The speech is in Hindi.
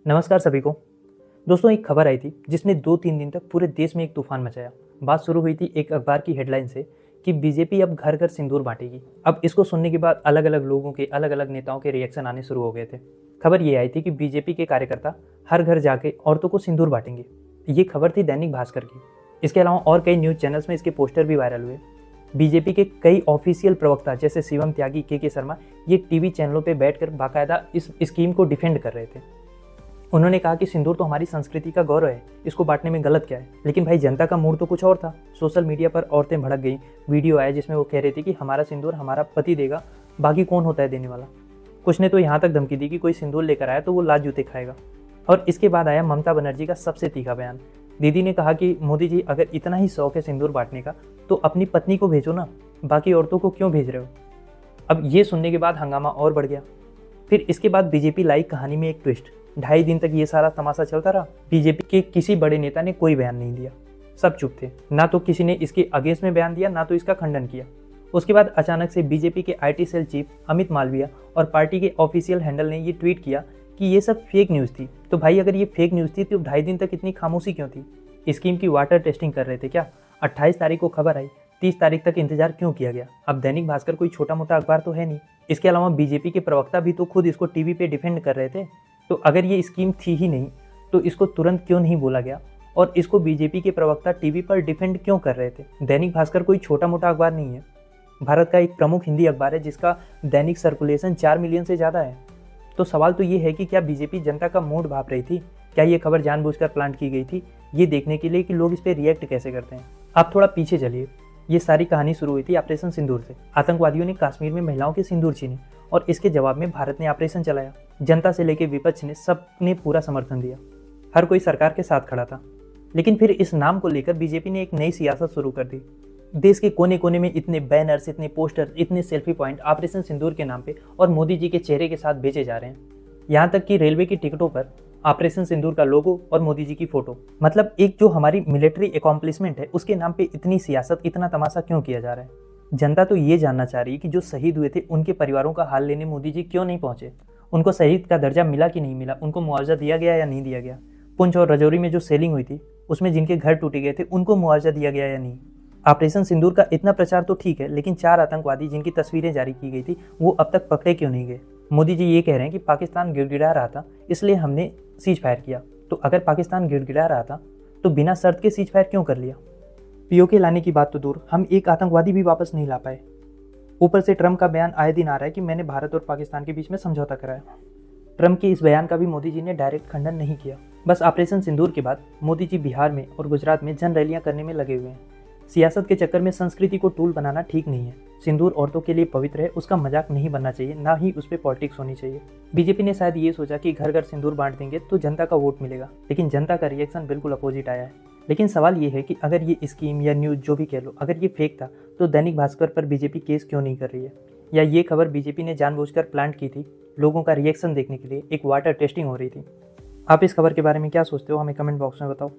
नमस्कार सभी को। दोस्तों, एक खबर आई थी जिसने 2-3 दिन तक पूरे देश में एक तूफान मचाया। बात शुरू हुई थी एक अखबार की हेडलाइन से कि बीजेपी अब घर घर सिंदूर बांटेगी। अब इसको सुनने के बाद अलग अलग लोगों के, अलग अलग नेताओं के रिएक्शन आने शुरू हो गए थे। खबर ये आई थी कि बीजेपी के कार्यकर्ता हर घर जाके औरतों को सिंदूर बांटेंगे। ये खबर थी दैनिक भास्कर की। इसके अलावा और कई न्यूज़ चैनल्स में इसके पोस्टर भी वायरल हुए। बीजेपी के कई ऑफिशियल प्रवक्ता जैसे शिवम त्यागी, के शर्मा, ये टीवी चैनलों पर बैठकर बाकायदा इस स्कीम को डिफेंड कर रहे थे। उन्होंने कहा कि सिंदूर तो हमारी संस्कृति का गौरव है, इसको बांटने में गलत क्या है। लेकिन भाई, जनता का मूड तो कुछ और था। सोशल मीडिया पर औरतें भड़क गई। वीडियो आया जिसमें वो कह रही थी कि हमारा सिंदूर हमारा पति देगा, बाकी कौन होता है देने वाला। कुछ ने तो यहाँ तक धमकी दी कि कोई सिंदूर लेकर आया तो वो लात जूते खाएगा। और इसके बाद आया ममता बनर्जी का सबसे तीखा बयान। दीदी ने कहा कि मोदी जी, अगर इतना ही शौक है सिंदूर बांटने का तो अपनी पत्नी को भेजो ना, बाकी औरतों को क्यों भेज रहे हो। अब ये सुनने के बाद हंगामा और बढ़ गया। फिर इसके बाद बीजेपी लाई कहानी में एक ट्विस्ट। 2.5 दिन तक ये सारा तमाशा चलता रहा। बीजेपी के किसी बड़े नेता ने कोई बयान नहीं दिया, सब चुप थे। ना तो किसी ने इसके अगेंस्ट में बयान दिया, ना तो इसका खंडन किया। उसके बाद अचानक से बीजेपी के IT cell chief Amit Malviya और पार्टी के ऑफिशियल हैंडल ने ये ट्वीट किया कि ये सब फेक न्यूज़ थी। तो भाई, अगर ये फेक न्यूज़ थी तो 2.5 दिन तक इतनी खामोशी क्यों थी? स्कीम की वाटर टेस्टिंग कर रहे थे क्या? 28 तारीख को खबर आई, 30 तारीख तक इंतजार क्यों किया गया? अब दैनिक भास्कर कोई छोटा मोटा अखबार तो है नहीं। इसके अलावा बीजेपी के प्रवक्ता भी तो खुद इसको टीवी पे डिफेंड कर रहे थे। तो अगर ये स्कीम थी ही नहीं तो इसको तुरंत क्यों नहीं बोला गया, और इसको बीजेपी के प्रवक्ता टीवी पर डिफेंड क्यों कर रहे थे? दैनिक भास्कर कोई छोटा मोटा अखबार नहीं है। भारत का एक प्रमुख हिंदी अखबार है जिसका दैनिक सर्कुलेशन 4 मिलियन से ज़्यादा है। तो सवाल तो ये है कि क्या बीजेपी जनता का मूड भाप रही थी? क्या ये खबर जानबूझकर प्लांट की गई थी, ये देखने के लिए कि लोग इस पर रिएक्ट कैसे करते हैं? आप थोड़ा पीछे चलिए। ये सारी कहानी शुरू हुई थी ऑपरेशन सिंदूर से। आतंकवादियों ने कश्मीर में महिलाओं के सिंदूर छीने और इसके जवाब में भारत ने ऑपरेशन चलाया। जनता से लेकर विपक्ष ने सबने पूरा समर्थन दिया। हर कोई सरकार के साथ खड़ा था। लेकिन फिर इस नाम को लेकर बीजेपी ने एक नई सियासत शुरू कर दी। देश के कोने कोने में इतने बैनर्स, इतने पोस्टर, इतने सेल्फी पॉइंट ऑपरेशन सिंदूर के नाम पे और मोदी जी के चेहरे के साथ बेचे जा रहे हैं। यहाँ तक कि रेलवे की टिकटों पर ऑपरेशन सिंदूर का लोगो और मोदी जी की फोटो। मतलब एक जो हमारी मिलिट्री अकॉम्प्लिशमेंट है उसके नाम पे इतनी सियासत, इतना तमाशा क्यों किया जा रहा है? जनता तो ये जानना चाह रही है कि जो शहीद हुए थे उनके परिवारों का हाल लेने मोदी जी क्यों नहीं पहुंचे। उनको शहीद का दर्जा मिला कि नहीं मिला, उनको मुआवजा दिया गया या नहीं दिया गया। पुंछ और रजौरी में जो सेलिंग हुई थी उसमें जिनके घर टूटे गए थे उनको मुआवजा दिया गया या नहीं। ऑपरेशन सिंदूर का इतना प्रचार तो ठीक है, लेकिन 4 आतंकवादी जिनकी तस्वीरें जारी की गई थी वो अब तक पकड़े क्यों नहीं गए? मोदी जी ये कह रहे हैं कि पाकिस्तान गिड़गिड़ा रहा था इसलिए हमने सीज फायर किया। तो अगर पाकिस्तान गिड़गिड़ा रहा था तो बिना शर्त के सीज फायर क्यों कर लिया? पीओके लाने की बात तो दूर, हम एक आतंकवादी भी वापस नहीं ला पाए। ऊपर से ट्रंप का बयान आए दिन आ रहा है कि मैंने भारत और पाकिस्तान के बीच में समझौता कराया। ट्रंप के इस बयान का भी मोदी जी ने डायरेक्ट खंडन नहीं किया। बस ऑपरेशन सिंदूर के बाद मोदी जी बिहार में और गुजरात में जन रैलियां करने में लगे हुए हैं। सियासत के चक्कर में संस्कृति को टूल बनाना ठीक नहीं है। सिंदूर औरतों के लिए पवित्र है, उसका मजाक नहीं बनना चाहिए, ना ही उस पर पॉलिटिक्स होनी चाहिए। बीजेपी ने शायद ये सोचा कि घर घर सिंदूर बांट देंगे तो जनता का वोट मिलेगा, लेकिन जनता का रिएक्शन बिल्कुल अपोजिट आया है। लेकिन सवाल ये है कि अगर ये स्कीम या न्यूज़ जो भी कह लो, अगर ये फेक था तो दैनिक भास्कर पर बीजेपी केस क्यों नहीं कर रही है? या ये खबर बीजेपी ने जानबूझकर प्लांट की थी लोगों का रिएक्शन देखने के लिए, एक वाटर टेस्टिंग हो रही थी? आप इस खबर के बारे में क्या सोचते हो, हमें कमेंट बॉक्स में बताओ।